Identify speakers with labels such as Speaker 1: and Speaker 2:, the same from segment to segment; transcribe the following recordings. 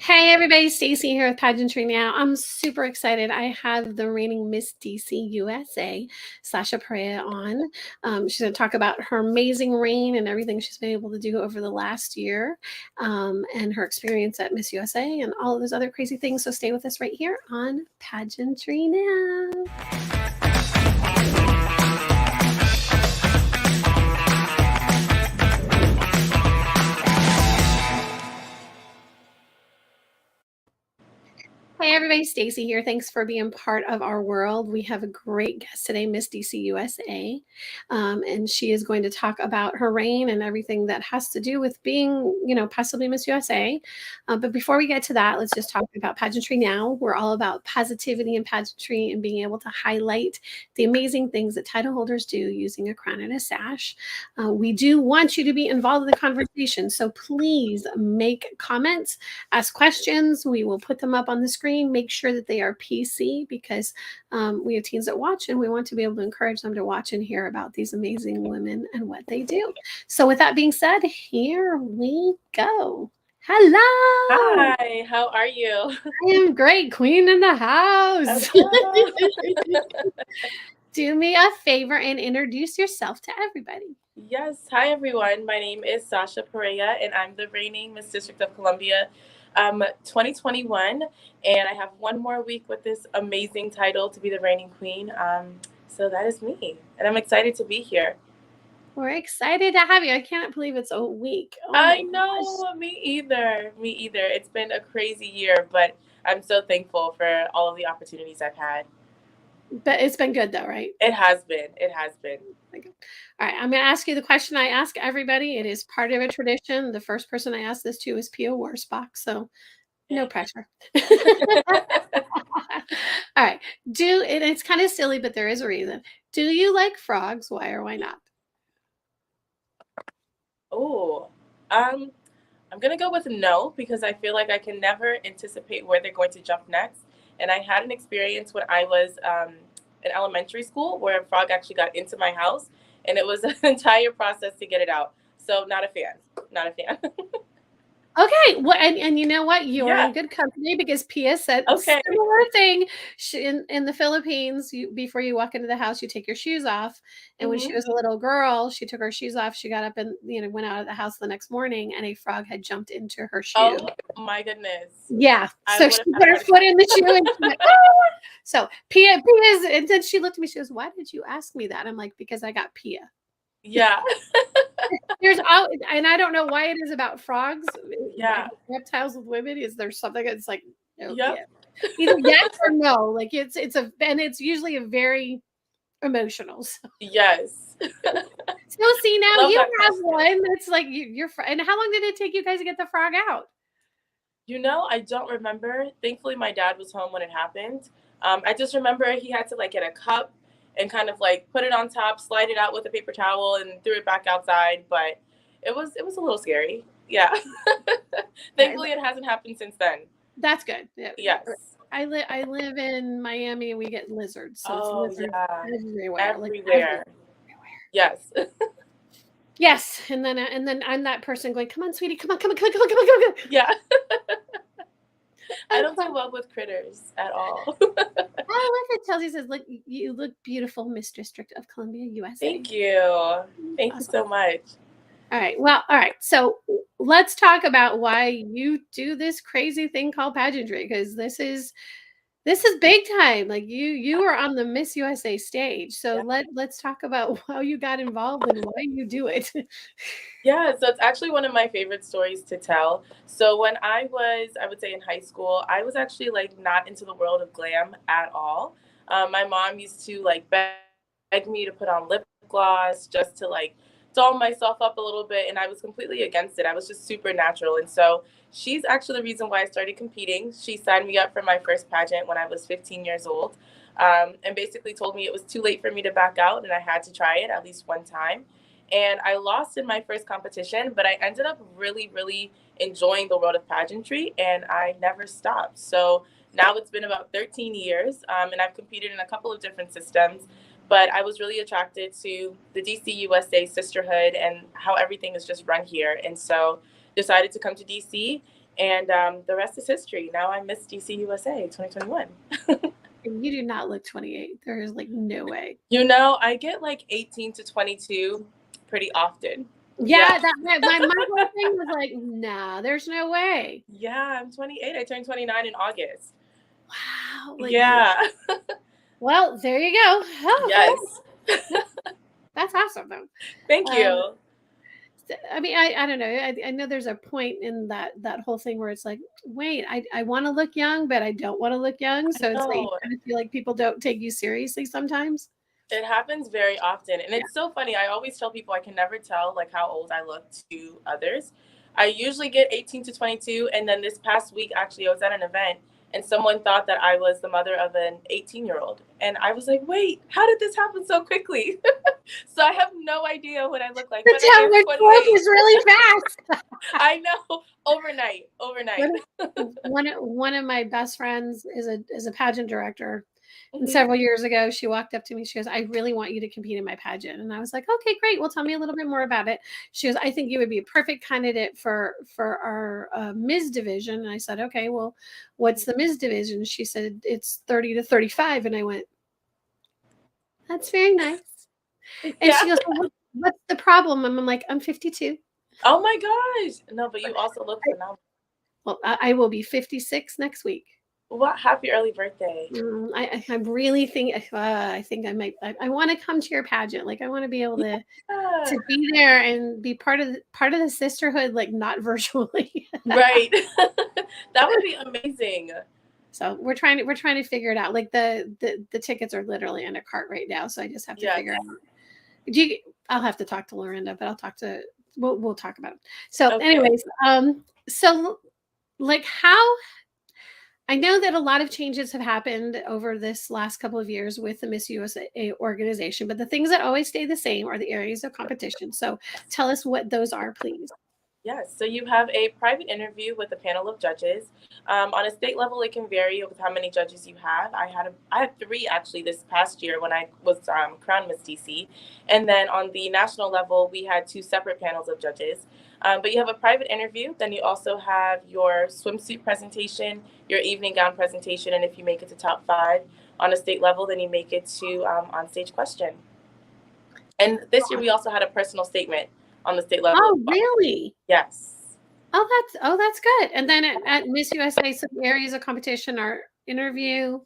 Speaker 1: Hey everybody, Stacy here with Pageantry Now. I'm super excited. I have the reigning Miss DC USA, Sasha Perea, on. She's going to talk about her amazing reign and everything she's been able to do over the last year, and her experience at Miss USA and all of those other crazy things. So stay with us right here on Pageantry Now. Hey everybody, Stacy here. Thanks for being part of our world. We have a great guest today, Miss DC USA, and she is going to talk about her reign and everything that has to do with being, possibly Miss USA. But before we get to that, let's just talk about Pageantry Now. We're all about positivity and pageantry and being able to highlight the amazing things that title holders do using a crown and a sash. We do want you to be involved in the conversation, so please make comments, ask questions. We will put them up on the screen. Make sure that they are PC because we have teens that watch and we want to be able to encourage them to watch and hear about these amazing women and what they do. So with that being said, here we go. Hello.
Speaker 2: Hi, how are you?
Speaker 1: I am great. Queen in the house. Do me a favor and introduce yourself to everybody.
Speaker 2: Yes, hi everyone. My name is Sasha Perea and I'm the reigning Miss District of Columbia 2021, and I have one more week with this amazing title to be the reigning queen. So that is me, and I'm excited to be here.
Speaker 1: We're excited to have you. I can't believe it's a week.
Speaker 2: Oh I know, gosh. Me either. It's been a crazy year, but I'm so thankful for all of the opportunities I've had.
Speaker 1: But it's been good though, right?
Speaker 2: It has been.
Speaker 1: All right, I'm going to ask you the question I ask everybody. It is part of a tradition. The first person I ask this to is Pia Warsbach, so no pressure. All right, it's kind of silly, but there is a reason. Do you like frogs? Why or why not?
Speaker 2: Oh, I'm going to go with no, because I feel like I can never anticipate where they're going to jump next. And I had an experience when I was in elementary school where a frog actually got into my house, and it was an entire process to get it out. So not a fan.
Speaker 1: Okay, well, and you know what? You're in good company because Pia said a similar thing. In the Philippines, before you walk into the house, you take your shoes off. And when she was a little girl, she took her shoes off. She got up and went out of the house the next morning, and a frog had jumped into her shoe.
Speaker 2: Oh my goodness!
Speaker 1: Yeah, so she put her foot in the shoe and she went, oh! So Pia's, and then she looked at me. She goes, "Why did you ask me that?" I'm like, "Because I got Pia."
Speaker 2: Yeah.
Speaker 1: And I don't know why it is about frogs.
Speaker 2: Yeah.
Speaker 1: Reptiles with women, is there something that's like, no,
Speaker 2: yep.
Speaker 1: Either yes or no. Like it's usually a very emotional. So.
Speaker 2: Yes.
Speaker 1: So see, now you have one that's like you're. And how long did it take you guys to get the frog out?
Speaker 2: I don't remember. Thankfully, my dad was home when it happened. I just remember he had to get a cup and kind of put it on top, slide it out with a paper towel, and threw it back outside. But it was a little scary. Yeah. Thankfully, it hasn't happened since then.
Speaker 1: That's good.
Speaker 2: Yeah. Yes.
Speaker 1: I live in Miami and we get lizards. So it's lizards everywhere.
Speaker 2: Everywhere. Yes.
Speaker 1: Yes. And then I'm that person going, "Come on, sweetie, come on.
Speaker 2: Yeah. I don't do well with critters at all.
Speaker 1: I love it. Tells you, says, "Look, you look beautiful, Miss District of Columbia, USA."
Speaker 2: Thank you. Thank you so much.
Speaker 1: All right. So let's talk about why you do this crazy thing called pageantry, because this is big time. Like you are on the Miss USA stage. So let's talk about how you got involved and why you do it.
Speaker 2: Yeah, so it's actually one of my favorite stories to tell. So when I would say in high school, I was actually not into the world of glam at all. My mom used to beg me to put on lip gloss just to doll myself up a little bit, and I was completely against it. I was just super natural. And so she's actually the reason why I started competing. She signed me up for my first pageant when I was 15 years old, and basically told me it was too late for me to back out and I had to try it at least one time. And I lost in my first competition, but I ended up really, really enjoying the world of pageantry, and I never stopped. So now it's been about 13 years, and I've competed in a couple of different systems. But I was really attracted to the DC USA sisterhood and how everything is just run here. And so decided to come to DC And the rest is history. Now I'm Miss DC USA 2021.
Speaker 1: And you do not look 28. There is like no way.
Speaker 2: You know, I get like 18 to 22 pretty often.
Speaker 1: Yeah, that my whole thing was like, nah, there's no way.
Speaker 2: Yeah, I'm 28. I turned 29 in August.
Speaker 1: Wow. Like,
Speaker 2: Yeah.
Speaker 1: well, there you go.
Speaker 2: Yes.
Speaker 1: That's awesome though.
Speaker 2: Thank you.
Speaker 1: I mean, I don't know. I know there's a point in that whole thing where it's like, wait, I want to look young, but I don't want to look young. So it's like you
Speaker 2: No,
Speaker 1: kind of feel like people don't take you seriously sometimes.
Speaker 2: it happens very often. And
Speaker 1: Yeah.
Speaker 2: it's so funny. I always tell people I can never tell like how old I look to others. I usually get 18 to 22. And then this past week, actually, I was at an event and someone thought that I was the mother of an 18-year-old. And I was like, wait, how did this happen so quickly? So I have no idea what I look like.
Speaker 1: The time the growth is really fast.
Speaker 2: I know. Overnight.
Speaker 1: One of my best friends is a pageant director. And
Speaker 2: Mhm.
Speaker 1: several years ago, she walked up to me. She goes, "I really want you to compete in my pageant." And I was like, "Okay, great. Well, tell me a little bit more about it." She goes, "I think you would be a perfect candidate for our Ms. division." And I said, "Okay, well, what's the Ms. division?" She said, "It's 30 to 35." And I went, "That's very nice." And
Speaker 2: Yeah.
Speaker 1: she goes, "Well, what's the problem?" And I'm like, "I'm 52."
Speaker 2: Oh my gosh. No, but you also look phenomenal.
Speaker 1: Well, I will be 56 next week.
Speaker 2: What? Happy early birthday.
Speaker 1: I really think I think I might I want to come to your pageant. Like I want to be able
Speaker 2: Yeah.
Speaker 1: to be there and be part of the sisterhood, like not virtually.
Speaker 2: Right. That would be amazing.
Speaker 1: So we're trying to figure it out. Like the tickets are literally in a cart right now, so I just have to
Speaker 2: Yes.
Speaker 1: figure out. I'll have to talk to Lorinda, but we'll talk about it. So,
Speaker 2: Okay.
Speaker 1: anyways, so like how I know that a lot of changes have happened over this last couple of years with the Miss USA organization, but the things that always stay the same are the areas of competition. So tell us what those are, please.
Speaker 2: Yes, so you have a private interview with a panel of judges. On a state level, it can vary with how many judges you have. I had three actually this past year when I was crowned Miss DC, and then on the national level, we had two separate panels of judges. But you have a private interview. Then you also have your swimsuit presentation, your evening gown presentation, and if you make it to top 5 on a state level, then you make it to on stage question. And this year, we also had a personal statement on the state level.
Speaker 1: Oh, really?
Speaker 2: Yes.
Speaker 1: Oh, that's good. And then at Miss USA, some areas of competition are interview.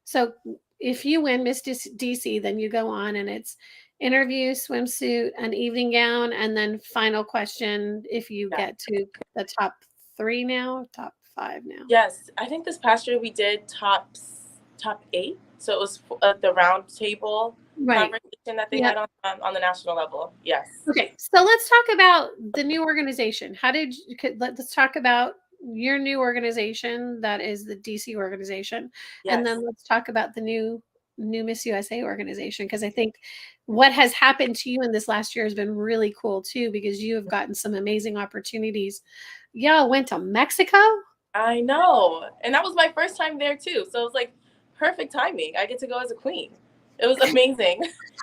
Speaker 1: So if you win Miss DC, then you go on and it's interview, swimsuit, an evening gown, and then final question if you
Speaker 2: Yeah.
Speaker 1: get to the top 3 now, top 5 now.
Speaker 2: Yes, I think this past year we did top 8. So it was the round table conversation that they had on the national level. Yes.
Speaker 1: Okay, so let's talk about the new organization. Let's talk about your new organization that is the DC organization, and then
Speaker 2: Yes.
Speaker 1: let's talk about the new Miss USA organization because I think what has happened to you in this last year has been really cool too because you have gotten some amazing opportunities. Yeah, went to Mexico.
Speaker 2: I know. And that was my first time there too. So it was like perfect timing. I get to go as a queen. It was amazing.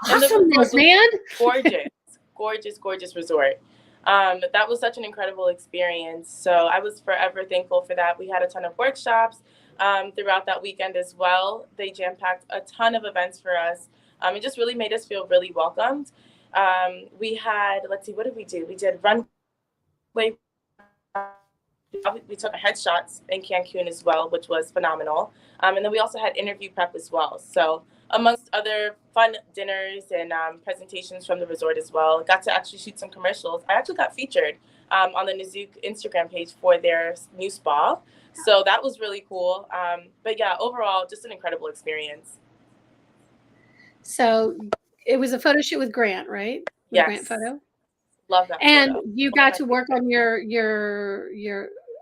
Speaker 2: And the
Speaker 1: Awesome,
Speaker 2: resort was
Speaker 1: man.
Speaker 2: gorgeous resort. That was such an incredible experience. So I was forever thankful for that. We had a ton of workshops throughout that weekend as well. They jam-packed a ton of events for us. It just really made us feel really welcomed. We had, let's see, what did we do? We did runway. We took headshots in Cancun as well, which was phenomenal. And then we also had interview prep as well. So amongst other fun dinners and presentations from the resort as well, got to actually shoot some commercials. I actually got featured on the Nizook Instagram page for their new spa. So that was really cool. But yeah, overall, just an incredible experience.
Speaker 1: So it was a photo shoot with Grant, right?
Speaker 2: Yes.
Speaker 1: Grant photo.
Speaker 2: Love that
Speaker 1: and
Speaker 2: photo.
Speaker 1: You got to work on your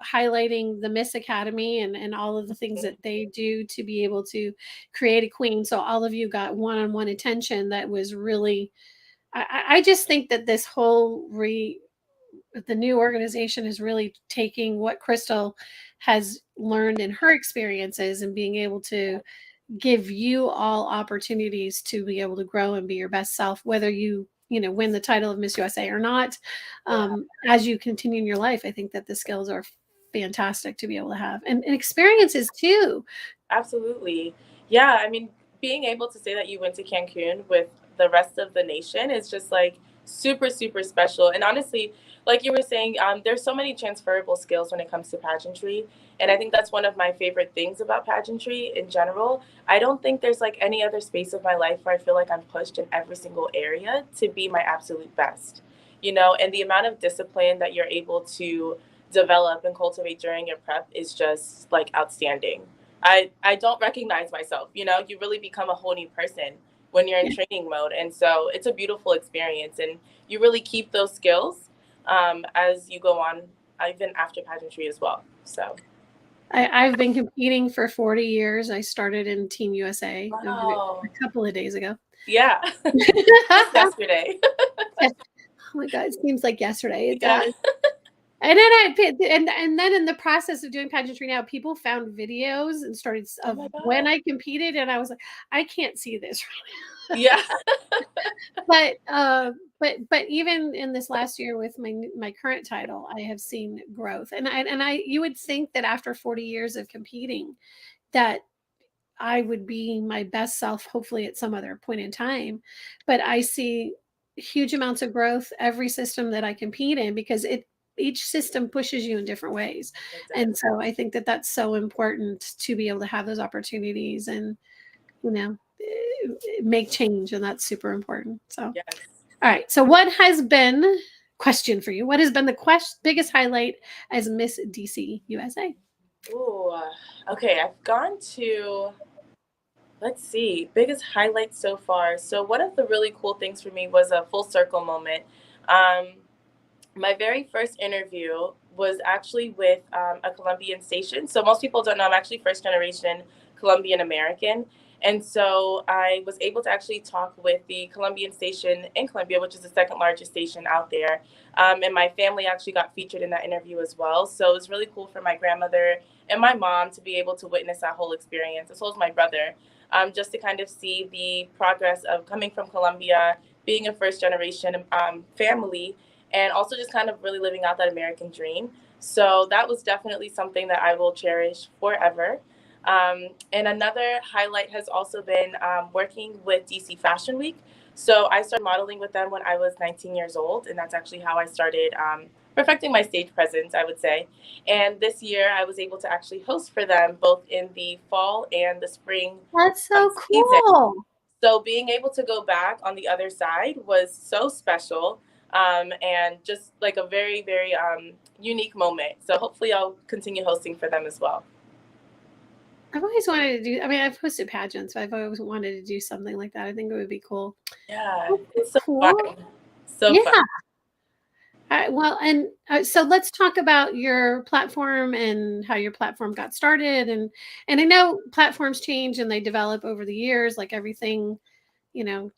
Speaker 1: highlighting the Miss Academy and all of the things that they do to be able to create a queen. So all of you got one-on-one attention that was really I just think that this whole the new organization is really taking what Crystal has learned in her experiences and being able to give you all opportunities to be able to grow and be your best self, whether you win the title of Miss USA or not. As you continue in your life, I think that the skills are fantastic to be able to have, and experiences too.
Speaker 2: Absolutely. Yeah. I mean, being able to say that you went to Cancun with the rest of the nation is just like super, super special. And honestly, like you were saying, there's so many transferable skills when it comes to pageantry. And I think that's one of my favorite things about pageantry in general. I don't think there's like any other space of my life where I feel like I'm pushed in every single area to be my absolute best, and the amount of discipline that you're able to develop and cultivate during your prep is just like outstanding. I don't recognize myself. You really become a whole new person when you're in
Speaker 1: Yeah.
Speaker 2: training mode. And so it's a beautiful experience. And you really keep those skills as you go on, even after pageantry as well. So.
Speaker 1: I've been competing for 40 years. I started in Team USA
Speaker 2: Wow.
Speaker 1: a couple of days ago.
Speaker 2: Yeah. Just yesterday.
Speaker 1: Oh my God, it seems like yesterday. It
Speaker 2: Yeah.
Speaker 1: does. And then and then in the process of doing pageantry now, people found videos and started
Speaker 2: Oh
Speaker 1: of
Speaker 2: my
Speaker 1: when
Speaker 2: God.
Speaker 1: I competed, and I was like, I can't see this right
Speaker 2: Yeah.
Speaker 1: now. But even in this last year with my current title, I have seen growth, and I you would think that after 40 years of competing, that I would be my best self, hopefully at some other point in time. But I see huge amounts of growth every system that I compete in, because each system pushes you in different ways.
Speaker 2: It
Speaker 1: And
Speaker 2: does.
Speaker 1: so I think that that's so important to be able to have those opportunities and, you know, make change. And that's super important. So, all
Speaker 2: Yes.
Speaker 1: right. So what has been, question for you, what has been the biggest highlight as Miss DC USA?
Speaker 2: Ooh. Okay. I've gone to, let's see, biggest highlights so far. So one of the really cool things for me was a full circle moment. Um, my very first interview was actually with a Colombian station. So most people don't know I'm actually first generation Colombian American. And so I was able to actually talk with the Colombian station in Colombia, which is the second largest station out there. And my family actually got featured in that interview as well. So it was really cool for my grandmother and my mom to be able to witness that whole experience, as well as my brother, just to kind of see the progress of coming from Colombia, being a first generation family, and also just kind of really living out that American dream. So that was definitely something that I will cherish forever. And another highlight has also been working with DC Fashion Week. So I started modeling with them when I was 19 years old, and that's actually how I started perfecting my stage presence, I would say. And this year I was able to actually host for them both in the fall and the spring
Speaker 1: That's so
Speaker 2: season.
Speaker 1: cool.
Speaker 2: So being able to go back on the other side was so special, and just like a very, very unique moment. So hopefully I'll continue hosting for them as well.
Speaker 1: I've always wanted to do, I mean, I've hosted pageants, but I've always wanted to do something like that. I think it would be cool.
Speaker 2: Yeah,
Speaker 1: That's so
Speaker 2: it's so fun.
Speaker 1: cool.
Speaker 2: So
Speaker 1: Yeah.
Speaker 2: fun.
Speaker 1: All right, well, and so let's talk about your platform and how your platform got started. And I know platforms change and they develop over the years, like everything, you know,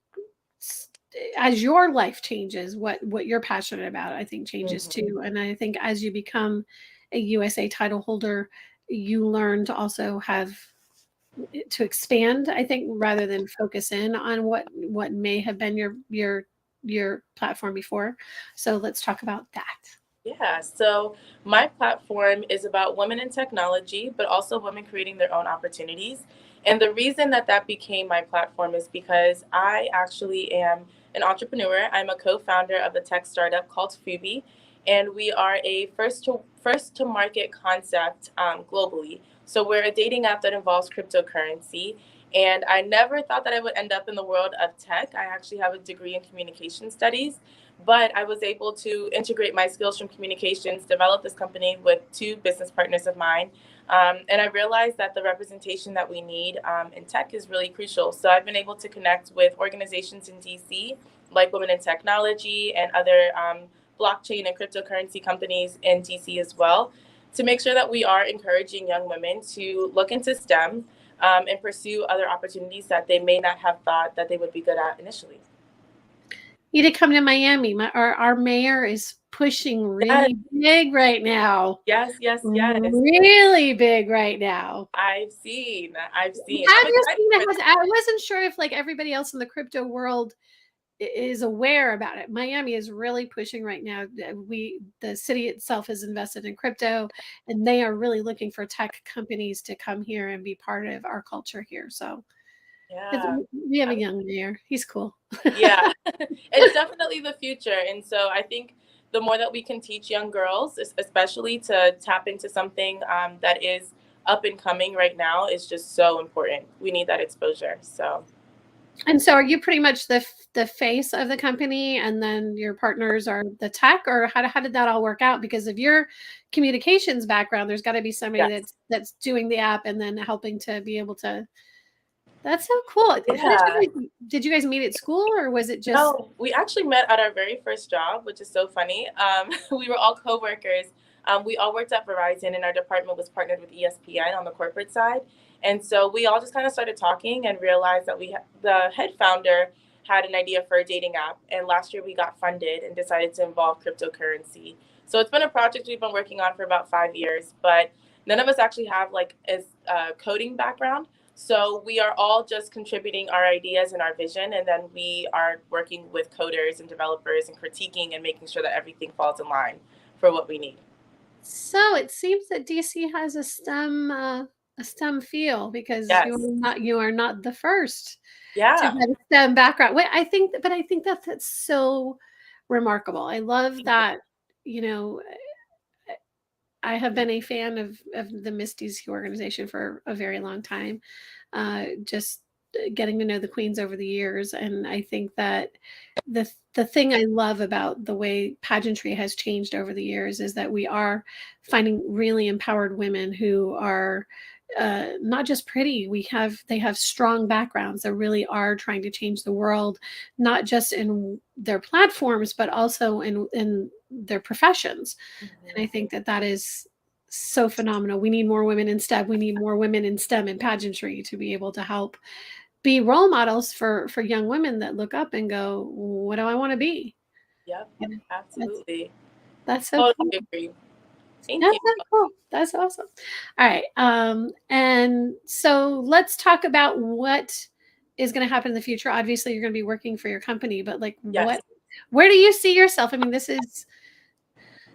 Speaker 1: as your life changes, what you're passionate about, I think changes
Speaker 2: Mhm.
Speaker 1: too. And I think as you become a USA title holder, you learn to also have to expand, I think, rather than focus in on what may have been your platform before. So let's talk about that.
Speaker 2: Yeah, so my platform is about women in technology, but also women creating their own opportunities. And the reason that that became my platform is because I actually am an entrepreneur. I'm a co-founder of a tech startup called Fubi, and we are a first to market concept globally. So we're a dating app that involves cryptocurrency. And I never thought that I would end up in the world of tech. I actually have a degree in communication studies, but I was able to integrate my skills from communications, develop this company with two business partners of mine. And I realized that the representation that we need in tech is really crucial. So I've been able to connect with organizations in DC, like Women in Technology and other blockchain and cryptocurrency companies in DC as well, to make sure that we are encouraging young women to look into STEM and pursue other opportunities that they may not have thought that they would be good at initially.
Speaker 1: You need to come to Miami. Our mayor is pushing
Speaker 2: Yes,
Speaker 1: really big right now.
Speaker 2: yes, yes, yes.
Speaker 1: Really big right now.
Speaker 2: I've seen. I've seen. I'm
Speaker 1: Have you
Speaker 2: excited
Speaker 1: seen
Speaker 2: for
Speaker 1: it? I wasn't sure if like everybody else in the crypto world is aware about it. Miami is really pushing right now. The city itself has invested in crypto, and they are really looking for tech companies to come here and be part of our culture here. So
Speaker 2: Yeah.
Speaker 1: we have a young mayor. He's cool.
Speaker 2: Yeah. It's definitely the future. And so I think the more that we can teach young girls, especially to tap into something that is up and coming right now, is just so important. We need that exposure. So.
Speaker 1: And so are you pretty much the face of the company, and then your partners are the tech, or how did that all work out? Because of your communications background, there's got to be somebody
Speaker 2: Yes.
Speaker 1: that's doing the app and then helping to be able to. That's so cool. How
Speaker 2: Yeah.
Speaker 1: did you guys meet at school, or was it just?
Speaker 2: No, we actually met at our very first job, which is so funny. We were all coworkers. We all worked at Verizon, and our department was partnered with ESPN on the corporate side. And so we all just kind of started talking and realized that the head founder had an idea for a dating app. And last year we got funded and decided to involve cryptocurrency. So it's been a project we've been working on for about 5 years, but none of us actually have like a coding background. So we are all just contributing our ideas and our vision, and then we are working with coders and developers and critiquing and making sure that everything falls in line for what we need.
Speaker 1: So it seems that DC has a STEM feel, because
Speaker 2: Yes.
Speaker 1: you are not the first to
Speaker 2: Yeah.
Speaker 1: have a STEM background. Wait, I think that's so remarkable. I love that, you know, I have been a fan of the Miss DC organization for a very long time. Just getting to know the queens over the years, and I think that the thing I love about the way pageantry has changed over the years is that we are finding really empowered women who are not just pretty. They have strong backgrounds that really are trying to change the world, not just in their platforms, but also in their professions. And I
Speaker 2: Mhm.
Speaker 1: think that that is so phenomenal. We need more women in STEM. We need more women in STEM and pageantry to be able to help be role models for young women that look up and go, "What do I want to be?"
Speaker 2: Yep.
Speaker 1: You know, that's
Speaker 2: Absolutely.
Speaker 1: that's so
Speaker 2: Totally
Speaker 1: cool.
Speaker 2: agree. Thank you.
Speaker 1: That's so cool. That's awesome. All right. And so let's talk about what is going to happen in the future. Obviously, you're going to be working for your company, but like,
Speaker 2: Yes.
Speaker 1: where do you see yourself? I mean, this is.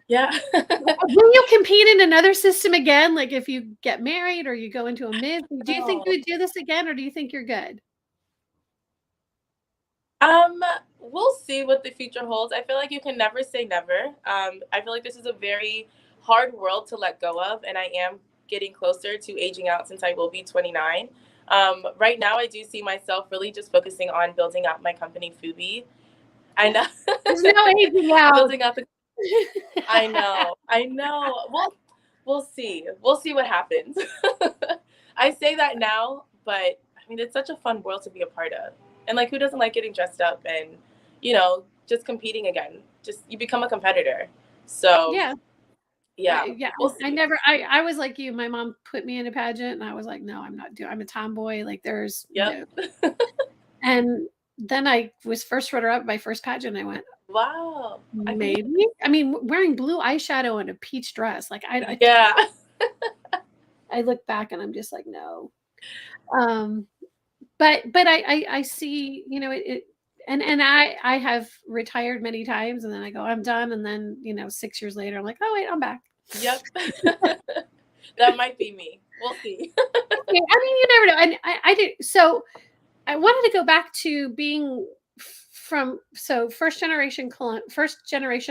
Speaker 2: Yeah.
Speaker 1: Will you compete in another system again? Like if you get married or you go into a mid, do you think
Speaker 2: Oh.
Speaker 1: you would do this again, or do you think you're good?
Speaker 2: Um, we'll see what the future holds. I feel like you can never say never. I feel like this is a very hard world to let go of, and I am getting closer to aging out since I will be 29. Right now, I do see myself really just focusing on building out my company, Fubi. I know,
Speaker 1: There's no aging out.
Speaker 2: building out the. I know, I know. We'll see. We'll see what happens. I say that now, but I mean, it's such a fun world to be a part of. And like, who doesn't like getting dressed up and, just competing again? Just you become a competitor. So
Speaker 1: Yeah.
Speaker 2: yeah,
Speaker 1: Yeah,
Speaker 2: we'll
Speaker 1: I
Speaker 2: see.
Speaker 1: never I was like you. My mom put me in a pageant and I was like, no, I'm not doing I'm a tomboy. Like there's
Speaker 2: Yep.
Speaker 1: no. And then I was first runner up my first pageant. I went,
Speaker 2: Wow. I can.
Speaker 1: maybe. I mean, wearing blue eyeshadow and a peach dress. Like
Speaker 2: Yeah.
Speaker 1: I look back and I'm just like, no. Um, but I see, and I have retired many times, and then I go, I'm done, and then 6 years later, I'm like, oh wait, I'm back.
Speaker 2: Yep. That might be me. We'll see.
Speaker 1: Okay, I mean, you never know. And I did. So I wanted to go back to being from first generation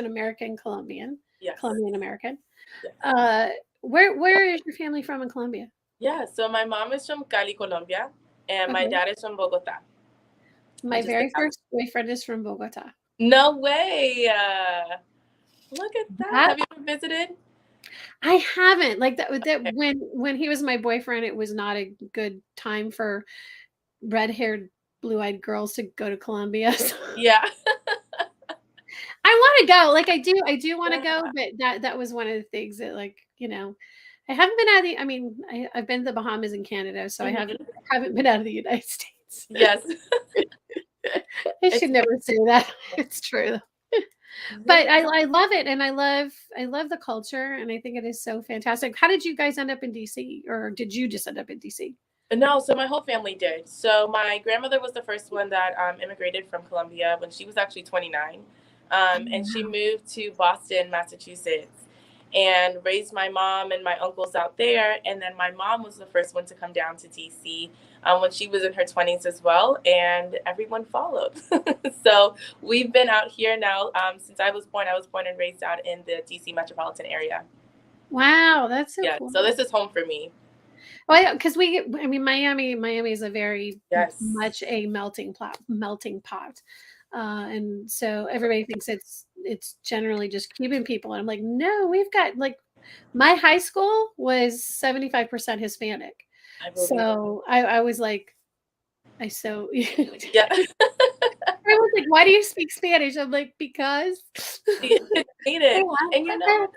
Speaker 1: American Colombian,
Speaker 2: Yes.
Speaker 1: Colombian American.
Speaker 2: Yes.
Speaker 1: Uh, where is your family from in Colombia?
Speaker 2: Yeah. So my mom is from Cali, Colombia, and my
Speaker 1: Okay,
Speaker 2: dad is from Bogota,
Speaker 1: my
Speaker 2: which is the
Speaker 1: very
Speaker 2: capital.
Speaker 1: first boyfriend is from Bogota.
Speaker 2: No way. Look at that.
Speaker 1: That
Speaker 2: Have you ever visited?
Speaker 1: I haven't, like, that
Speaker 2: Okay.
Speaker 1: when he was my boyfriend, it was not a good time for red-haired, blue-eyed girls to go to Colombia. So
Speaker 2: Yeah.
Speaker 1: I wanna go, like, I do wanna
Speaker 2: Yeah.
Speaker 1: go, but that was one of the things that, like, I haven't been out of the I mean, I've been to the Bahamas and Canada, so I
Speaker 2: Mhm.
Speaker 1: haven't been out of the United States.
Speaker 2: Yes.
Speaker 1: I
Speaker 2: It's
Speaker 1: should never say that. It's true. But
Speaker 2: yeah.
Speaker 1: I love it, and I love the culture, and I think it is so fantastic. How did you guys end up in DC, or did you just end up in DC?
Speaker 2: No, so my whole family did. So my grandmother was the first one that immigrated from Colombia when she was actually 29.
Speaker 1: Oh,
Speaker 2: And she
Speaker 1: wow.
Speaker 2: moved to Boston, Massachusetts, and raised my mom and my uncles out there. And then my mom was the first one to come down to DC when she was in her 20s as well. And everyone followed. So we've been out here now since I was born. I was born and raised out in the DC metropolitan area.
Speaker 1: Wow, that's so
Speaker 2: Yeah,
Speaker 1: cool.
Speaker 2: so this is home for me.
Speaker 1: Well, yeah, because I mean, Miami is a very
Speaker 2: Yes.
Speaker 1: much a melting pot, and so everybody thinks it's generally just Cuban people, and I'm like, no, we've got like my high school was 75% Hispanic,
Speaker 2: I believe.
Speaker 1: so I was like, I so
Speaker 2: Yeah.
Speaker 1: everyone's like, why do you speak Spanish? I'm like, because
Speaker 2: It's
Speaker 1: I
Speaker 2: needed.
Speaker 1: laugh
Speaker 2: And
Speaker 1: at that.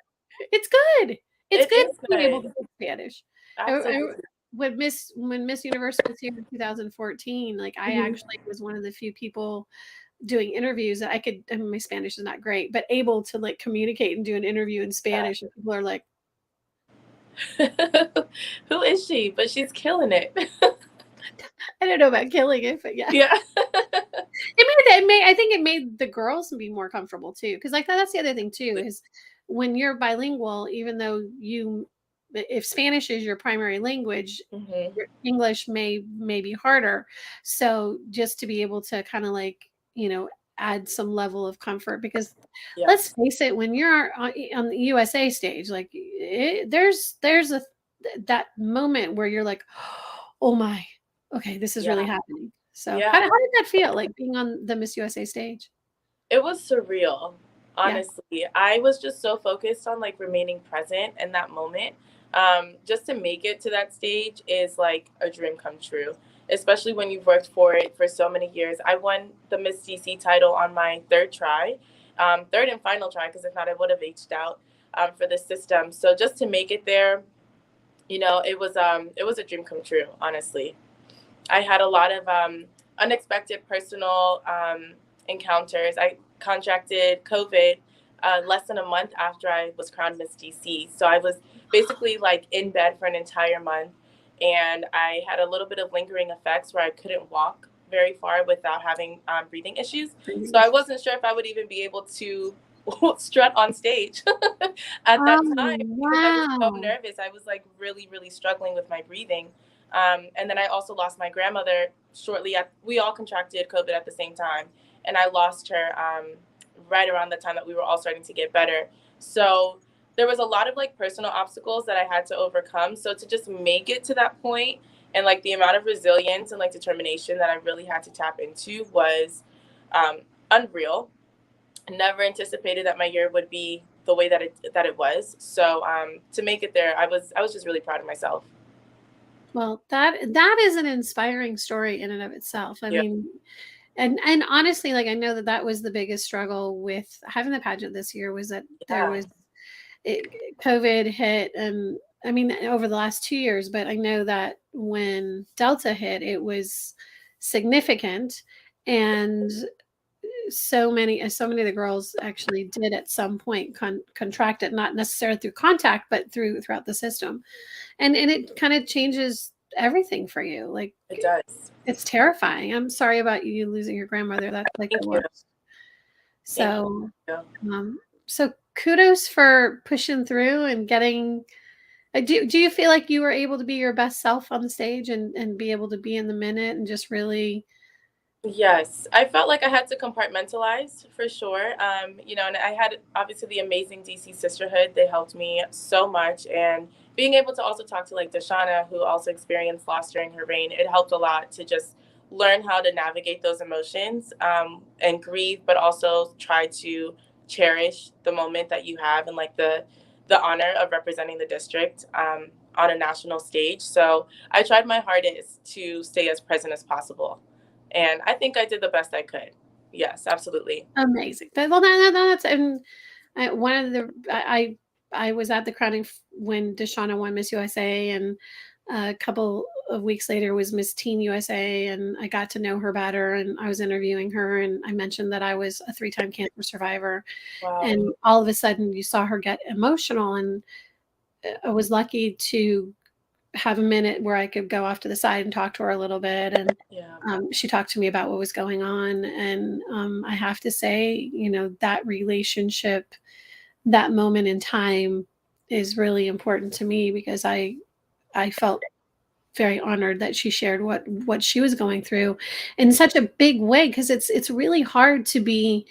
Speaker 1: It's good. It's
Speaker 2: it
Speaker 1: good
Speaker 2: is
Speaker 1: being able to
Speaker 2: good.
Speaker 1: speak Spanish. I
Speaker 2: Absolutely.
Speaker 1: when Miss Universe was here in 2014, like I
Speaker 2: Mhm.
Speaker 1: actually was one of the few people doing interviews that I mean, my Spanish is not great, but able to like communicate and do an interview in Spanish. And people are like,
Speaker 2: Who is she? But she's killing it.
Speaker 1: I don't know about killing it, but yeah.
Speaker 2: Yeah.
Speaker 1: I think it made the girls be more comfortable too. Because like that's the other thing too is when you're bilingual, even though if Spanish is your primary language,
Speaker 2: Hmm.
Speaker 1: your English may be harder. So just to be able to kind of like, you know, add some level of comfort because let's
Speaker 2: Yes.
Speaker 1: face it, when you're on the USA stage, like there's that moment where you're like, oh my, okay, this is really
Speaker 2: Yeah.
Speaker 1: happening. So
Speaker 2: Yeah.
Speaker 1: how did that feel like being on the Miss USA stage?
Speaker 2: It was surreal,
Speaker 1: Yeah.
Speaker 2: honestly. I was just so focused on like remaining present in that moment. Just to make it to that stage is like a dream come true, especially when you've worked for it for so many years. I won the Miss DC title on my third try, third and final try, because if not, I would have aged out for the system. So just to make it there, it was a dream come true, honestly. I had a lot of unexpected personal encounters. I contracted COVID less than a month after I was crowned Miss DC. So I was basically like in bed for an entire month. And I had a little bit of lingering effects where I couldn't walk very far without having breathing issues. So I wasn't sure if I would even be able to strut on stage at that
Speaker 1: Oh,
Speaker 2: time because I was so
Speaker 1: wow.
Speaker 2: nervous. I was like really, really struggling with my breathing. And then I also lost my grandmother we all contracted COVID at the same time. And I lost her right around the time that we were all starting to get better. So there was a lot of like personal obstacles that I had to overcome. So to just make it to that point and like the amount of resilience and like determination that I really had to tap into was unreal. Never anticipated that my year would be the way that it was. So to make it there, I was just really proud of myself.
Speaker 1: Well, that is an inspiring story in and of itself. I
Speaker 2: Yeah.
Speaker 1: mean, and honestly, like I know that that was the biggest struggle with having the pageant this year was that there
Speaker 2: Yeah.
Speaker 1: was it, COVID hit, and I mean over the last 2 years, but I know that when Delta hit, it was significant, and so many of the girls actually did at some point contract it, not necessarily through contact, but throughout the system, and it kind of changes everything for you. Like
Speaker 2: It does.
Speaker 1: it's terrifying. I'm sorry about you losing your grandmother. That's like
Speaker 2: Thank
Speaker 1: the
Speaker 2: you.
Speaker 1: worst.
Speaker 2: Thank
Speaker 1: So,
Speaker 2: you.
Speaker 1: um, so kudos for pushing through and getting. Do you feel like you were able to be your best self on the stage and be able to be in the minute and just really?
Speaker 2: Yes, I felt like I had to compartmentalize for sure. And I had obviously the amazing DC sisterhood. They helped me so much, and being able to also talk to like Deshauna, who also experienced loss during her reign, it helped a lot to just learn how to navigate those emotions and grieve, but also try to cherish the moment that you have and like the honor of representing the district on a national stage. So I tried my hardest to stay as present as possible. And I think I did the best I could. Yes, absolutely.
Speaker 1: Amazing. Well, that's and one of the I was at the crowning when Deshauna won Miss USA, and a couple of weeks later was Miss Teen USA, and I got to know her better. And I was interviewing her, and I mentioned that I was a 3-time cancer survivor,
Speaker 2: Wow.
Speaker 1: and all of a sudden you saw her get emotional, and I was lucky to have a minute where I could go off to the side and talk to her a little bit. And
Speaker 2: Yeah.
Speaker 1: she talked to me about what was going on. And I have to say, you know, that relationship, that moment in time is really important to me because I felt very honored that she shared what she was going through in such a big way, because it's really hard to be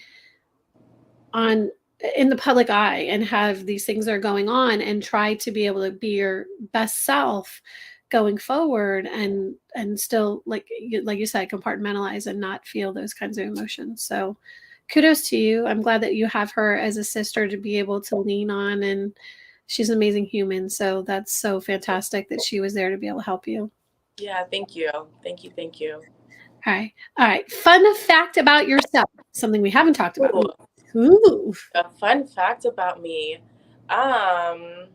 Speaker 1: on in the public eye and have these things that are going on and try to be able to be your best self going forward and still, like you said, compartmentalize and not feel those kinds of emotions. So kudos to you. I'm glad that you have her as a sister to be able to lean on, and she's an amazing human. So that's so fantastic that she was there to be able to help you.
Speaker 2: Yeah, thank you. Thank you. Thank you.
Speaker 1: All right. All right. Fun fact about yourself. Something we haven't talked about.
Speaker 2: Ooh,
Speaker 1: Ooh.
Speaker 2: a fun fact about me. Um,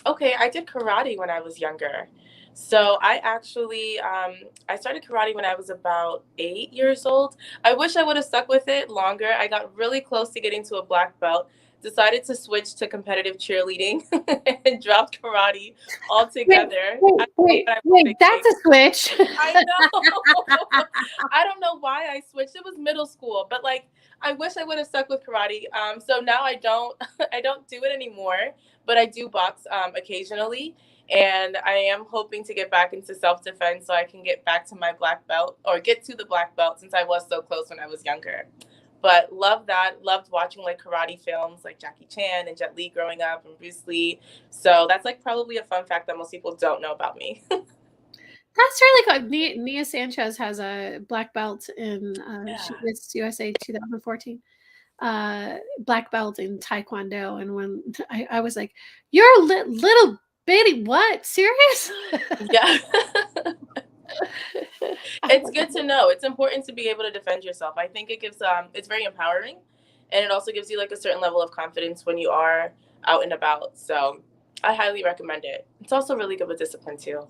Speaker 2: okay, I did karate when I was younger. So I actually I started karate when I was about 8 years old. I wish I would have stuck with it longer. I got really close to getting to a black belt. Decided to switch to competitive cheerleading and dropped karate
Speaker 1: Wait,
Speaker 2: altogether.
Speaker 1: wait,
Speaker 2: I don't know
Speaker 1: wait,
Speaker 2: what I was
Speaker 1: wait.
Speaker 2: thinking.
Speaker 1: That's a switch.
Speaker 2: I know. I don't know why I switched. It was middle school, but like I wish I would have stuck with karate. So now I don't I don't do it anymore, but I do box occasionally, and I am hoping to get back into self defense so I can get back to my black belt or get to the black belt since I was so close when I was younger. But love that. Loved watching like karate films like Jackie Chan and Jet Li growing up and Bruce Lee. So that's like probably a fun fact that most people don't know about me.
Speaker 1: That's really good. Nia Sanchez has a black belt in she
Speaker 2: Yeah.
Speaker 1: was USA 2014. Black belt in Taekwondo, and when I was like, "You're a little bitty what? Serious?"
Speaker 2: Yeah. It's good to know. It's important to be able to defend yourself. I think it gives it's very empowering, and it also gives you like a certain level of confidence when you are out and about. So I highly recommend it. It's also really good with discipline too.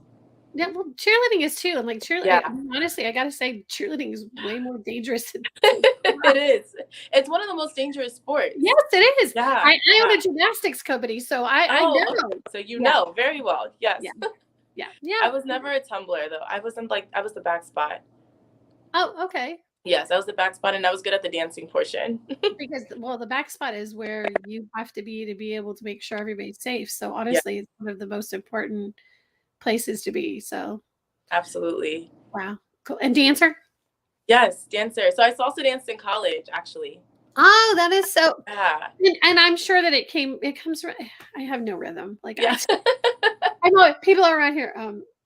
Speaker 1: Yeah, well, cheerleading is too. I'm like
Speaker 2: Yeah.
Speaker 1: I mean, honestly, I gotta say, cheerleading is way more dangerous than
Speaker 2: It is. It's one of the most dangerous sports.
Speaker 1: yes, it is.
Speaker 2: Yeah.
Speaker 1: I own
Speaker 2: Yeah.
Speaker 1: a gymnastics company, so I
Speaker 2: Oh,
Speaker 1: know.
Speaker 2: okay. So you
Speaker 1: Yeah,
Speaker 2: know very well. Yes.
Speaker 1: yeah, yeah,
Speaker 2: I
Speaker 1: yeah.
Speaker 2: was never a tumbler though. I was the back spot.
Speaker 1: Oh, okay.
Speaker 2: Yes, I was the back spot and I was good at the dancing portion.
Speaker 1: Because, well, the back spot is where you have to be able to make sure everybody's safe. So
Speaker 2: Yeah,
Speaker 1: honestly, it's one of the most important places to be. So
Speaker 2: absolutely.
Speaker 1: wow, cool. And dancer?
Speaker 2: Yes, dancer. So I salsa danced in college, actually.
Speaker 1: Oh, that is so.
Speaker 2: Yeah.
Speaker 1: And I'm sure that it comes from. I have no rhythm. Like
Speaker 2: Yeah.
Speaker 1: I know people are around here.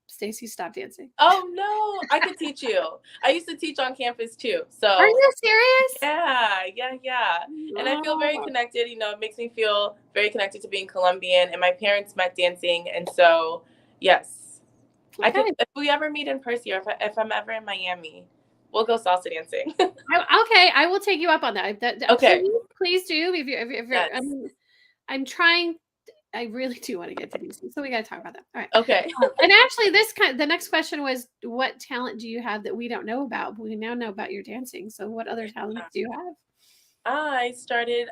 Speaker 1: Stacy, stop dancing.
Speaker 2: Oh no, I could teach you. I used to teach on campus too.
Speaker 1: Are
Speaker 2: So
Speaker 1: you serious?
Speaker 2: yeah, yeah, yeah. And I feel very
Speaker 1: Oh,
Speaker 2: connected. You know, it makes me feel very connected to being Colombian. And my parents met dancing, and so yes, I
Speaker 1: okay.
Speaker 2: could. If we ever meet in person, or if I'm ever in Miami, we'll go salsa dancing.
Speaker 1: Okay, I will take you up on that.
Speaker 2: Okay.
Speaker 1: Please do. If you're, I
Speaker 2: Yes.
Speaker 1: mean, I'm trying. I really do want to get to DC, so we got to talk about that. All right.
Speaker 2: Okay.
Speaker 1: And actually, the next question was, what talent do you have that we don't know about? We now know about your dancing. So, what other talents do you have?
Speaker 2: I started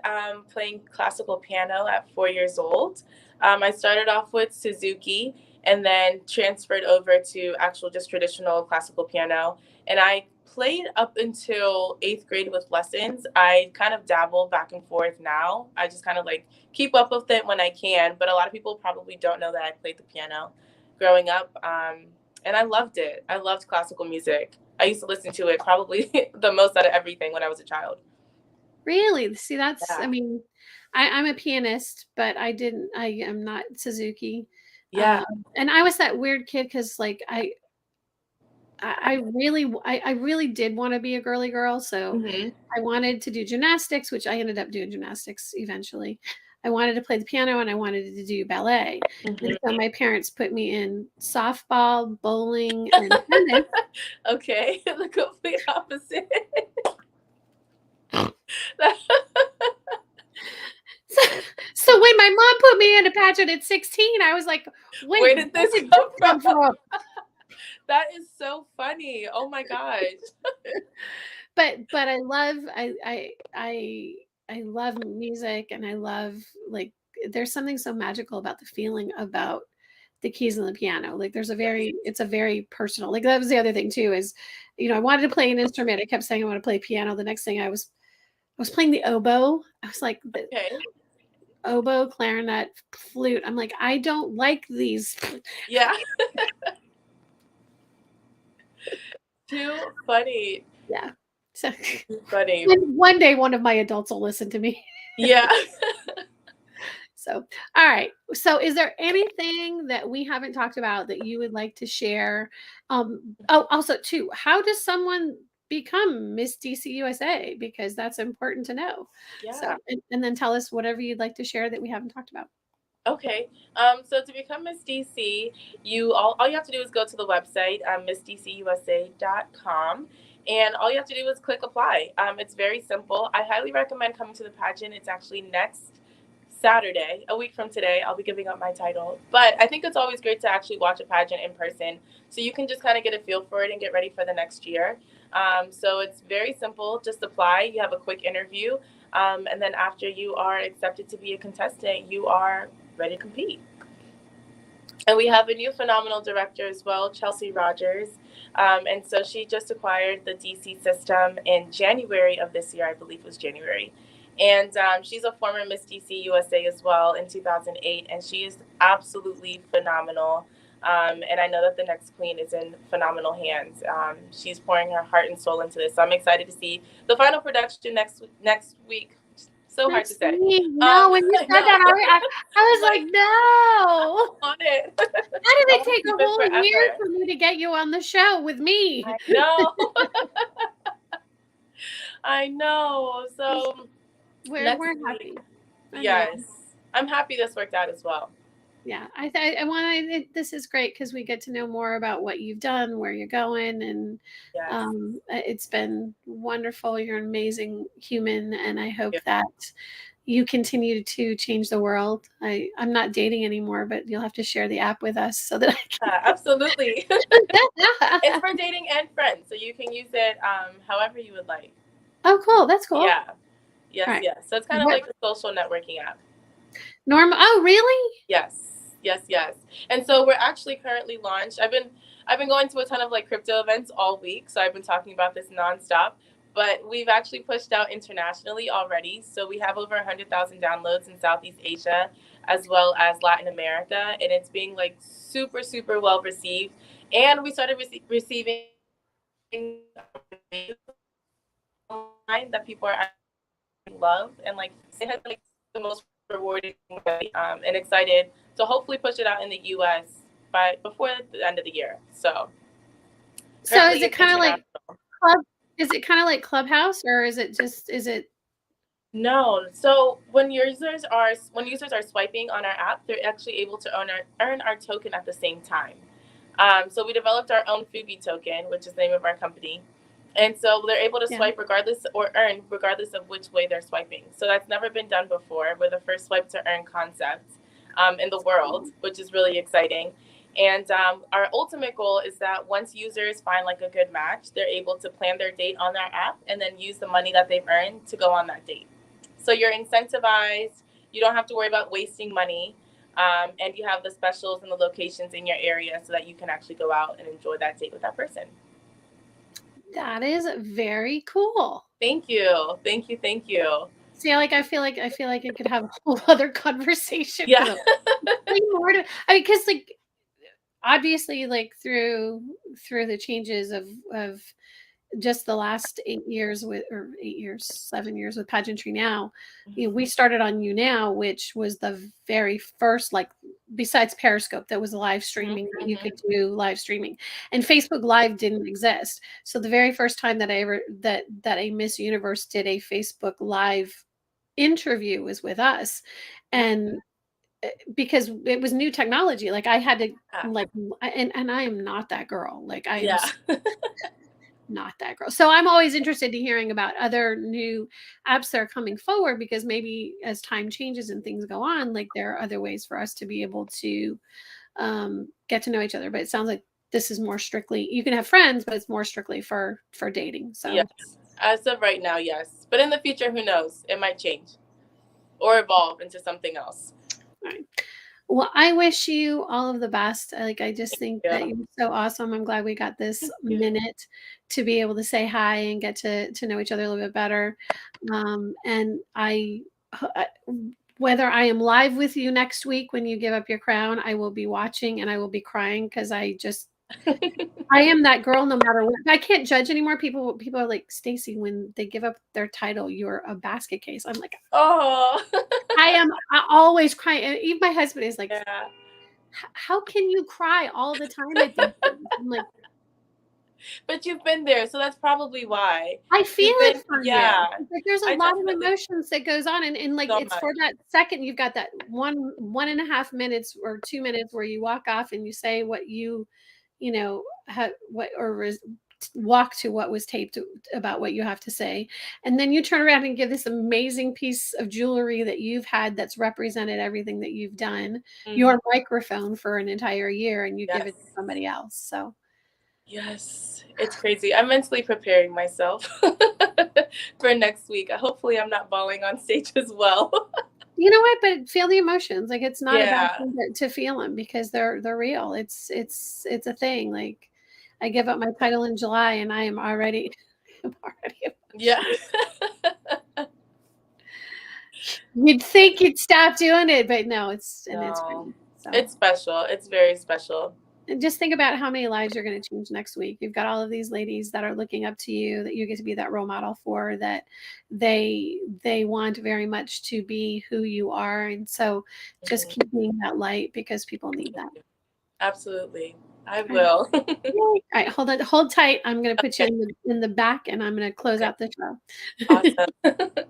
Speaker 2: playing classical piano at 4 years old. I started off with Suzuki and then transferred over to actual just traditional classical piano. And I played up until eighth grade with lessons. I kind of dabble back and forth now. I just kind of like keep up with it when I can. But a lot of people probably don't know that I played the piano growing up. And I loved it. I loved classical music. I used to listen to it probably the most out of everything when I was a child.
Speaker 1: Really? See, that's. I
Speaker 2: Yeah.
Speaker 1: mean, I'm a pianist, but I didn't. I am not Suzuki.
Speaker 2: Yeah.
Speaker 1: Um, and I was that weird kid because, like, I really did want to be a girly girl. So
Speaker 2: Mhm.
Speaker 1: I wanted to do gymnastics, which I ended up doing gymnastics eventually. I wanted to play the piano and I wanted to do ballet. And so
Speaker 2: Mhm.
Speaker 1: my parents put me in softball, bowling, and tennis.
Speaker 2: Okay, the complete opposite.
Speaker 1: So, so when my mom put me in a pageant at 16, I was like, wait,
Speaker 2: Where did
Speaker 1: where
Speaker 2: this
Speaker 1: did this
Speaker 2: come
Speaker 1: come
Speaker 2: from?
Speaker 1: from?
Speaker 2: That is so funny. Oh my gosh.
Speaker 1: But I love music, and I love, like, there's something so magical about the feeling about the keys on the piano. Like there's it's a very personal, like that was the other thing too, is, I wanted to play an instrument. I kept saying I want to play piano. The next thing I was playing the oboe. I was like,
Speaker 2: Okay.
Speaker 1: oboe, clarinet, flute. I'm like, I don't like these.
Speaker 2: Yeah. Too funny.
Speaker 1: Yeah. So
Speaker 2: Too funny.
Speaker 1: one day one of my adults will listen to me.
Speaker 2: Yeah.
Speaker 1: So, all right. So, is there anything that we haven't talked about that you would like to share? Oh, also, too, how does someone become Miss DC USA? Because that's important to know.
Speaker 2: Yeah.
Speaker 1: So, and then tell us whatever you'd like to share that we haven't talked about.
Speaker 2: Okay. So to become Miss DC, all you have to do is go to the website, missdcusa.com, and all you have to do is click apply. It's very simple. I highly recommend coming to the pageant. It's actually next Saturday, a week from today. I'll be giving up my title, but I think it's always great to actually watch a pageant in person, so you can just kind of get a feel for it and get ready for the next year. So it's very simple. Just apply. You have a quick interview. And then after you are accepted to be a contestant, you are ready to compete. And we have a new phenomenal director as well, Chelsea Rogers. And so she just acquired the DC system in January of this year, I believe it was January. And she's a former Miss DC USA as well in 2008. And she is absolutely phenomenal. And I know that the next queen is in phenomenal hands. She's pouring her heart and soul into this. So I'm excited to see the final production next week. So hard to say.
Speaker 1: No, when you said that, I was like, no.
Speaker 2: On it.
Speaker 1: How did it take a whole year for me to get you on the show with me?
Speaker 2: I know. I know. So
Speaker 1: we're happy.
Speaker 2: Yes. I'm happy this worked out as well.
Speaker 1: Yeah, I want this is great because we get to know more about what you've done, where you're going, and
Speaker 2: yes.
Speaker 1: It's been wonderful. You're an amazing human, and I hope that you continue to change the world. I'm not dating anymore, but you'll have to share the app with us so that I can.
Speaker 2: Absolutely. It's for dating and friends, so you can use it however you would like.
Speaker 1: Oh, cool. That's cool.
Speaker 2: Yeah. Yes, right. Yes. So it's kind of like a social networking app.
Speaker 1: Oh, really?
Speaker 2: Yes. And so we're actually currently launched. I've been going to a ton of like crypto events all week, so I've been talking about this nonstop. But we've actually pushed out internationally already. So we have over 100,000 downloads in Southeast Asia as well as Latin America, and it's being like super, super well received. And we started receiving online that people are love, and like it has like the most rewarding way, and excited to hopefully push it out in the US before the end of the year. So
Speaker 1: is it kind of like Clubhouse, or is it
Speaker 2: No. So when users are swiping on our app, they're actually able to earn our token at the same time. So we developed our own Fubi token, which is the name of our company. And so they're able to swipe regardless, or earn regardless of which way they're swiping. So that's never been done before. We're the first swipe to earn concept in the world, which is really exciting. And our ultimate goal is that once users find like a good match, they're able to plan their date on our app and then use the money that they've earned to go on that date. So you're incentivized. You don't have to worry about wasting money. And you have the specials and the locations in your area so that you can actually go out and enjoy that date with that person.
Speaker 1: That is very cool.
Speaker 2: Thank you.
Speaker 1: See, I feel like I could have a whole other conversation.
Speaker 2: Yeah.
Speaker 1: Because like obviously, like through the changes of just the last 7 years with PageantryNOW, we started on YouNow, which was the very first, like besides Periscope, that was live streaming, that you could do live streaming, and Facebook Live didn't exist. So the very first time that I ever that a Miss Universe did a Facebook Live interview was with us, and because it was new technology, like I had to and I am not that girl. Like I am not that girl. So I'm always interested in hearing about other new apps that are coming forward, because maybe as time changes and things go on, like there are other ways for us to be able to get to know each other. But it sounds like this is more strictly, you can have friends, but it's more strictly for dating. So
Speaker 2: yes, as of right now, yes. But in the future, who knows? It might change or evolve into something else.
Speaker 1: All right. Well, I wish you all of the best. Like, I just think that
Speaker 2: Yeah.
Speaker 1: you're so awesome. I'm glad we got this
Speaker 2: Thank you.
Speaker 1: minute to be able to say hi and get to know each other a little bit better. And whether I am live with you next week when you give up your crown, I will be watching and I will be crying because I am that girl no matter what. I can't judge anymore. People are like, Stacy, when they give up their title, you're a basket case. I'm like,
Speaker 2: Oh.
Speaker 1: I always cry. And even my husband is like,
Speaker 2: Yeah.
Speaker 1: how can you cry all the time at these things? I'm like,
Speaker 2: But you've been there, so that's probably why.
Speaker 1: I feel
Speaker 2: You've
Speaker 1: it
Speaker 2: been,
Speaker 1: for you.
Speaker 2: yeah.
Speaker 1: Like, there's a
Speaker 2: I
Speaker 1: lot of
Speaker 2: definitely
Speaker 1: emotions that goes on, and like
Speaker 2: so
Speaker 1: it's
Speaker 2: much.
Speaker 1: for that second you've got that 1.5 minutes or 2 minutes where you walk off and you say what you know, what walk to what was taped about what you have to say, and then you turn around and give this amazing piece of jewelry that you've had that's represented everything that you've done,
Speaker 2: Mhm.
Speaker 1: your microphone for an entire year, and you give it to
Speaker 2: Yes.
Speaker 1: somebody else. So
Speaker 2: Yes. It's crazy. I'm mentally preparing myself for next week. Hopefully, I'm not bawling on stage as well.
Speaker 1: you know what? But feel the emotions. Like it's not a bad
Speaker 2: Yeah.
Speaker 1: thing to feel them because they're real. It's a thing. Like I give up my title in July, and I am already I'm already
Speaker 2: Yeah.
Speaker 1: emotional. You'd think you'd stop doing it, but no, it's
Speaker 2: No.
Speaker 1: great. So
Speaker 2: It's special. It's very special.
Speaker 1: and just think about how many lives you're going to change next week. You've got all of these ladies that are looking up to you that you get to be that role model for, that they want very much to be who you are. And so just
Speaker 2: Mhm.
Speaker 1: keep being that light because people need that.
Speaker 2: Absolutely. I
Speaker 1: Okay.
Speaker 2: will.
Speaker 1: Yay. All right, hold tight. I'm going to put you
Speaker 2: Okay.
Speaker 1: in the back and I'm going to close
Speaker 2: Okay.
Speaker 1: out the show.
Speaker 2: Awesome.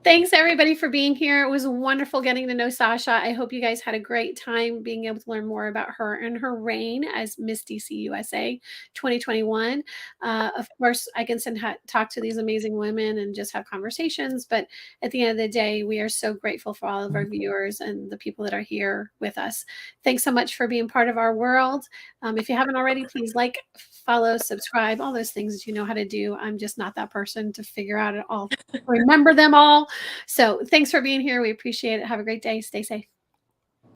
Speaker 1: Thanks everybody for being here. It was wonderful getting to know Sasha. I hope you guys had a great time being able to learn more about her and her reign as Miss DC USA 2021. Of course, I can talk to these amazing women and just have conversations, but at the end of the day, we are so grateful for all of our viewers and the people that are here with us. Thanks so much for being part of our world. If you haven't already, please like, follow, subscribe, all those things that you know how to do. I'm just not that person to figure out it all, remember them all. So thanks for being here. We appreciate it. Have a great day. Stay safe.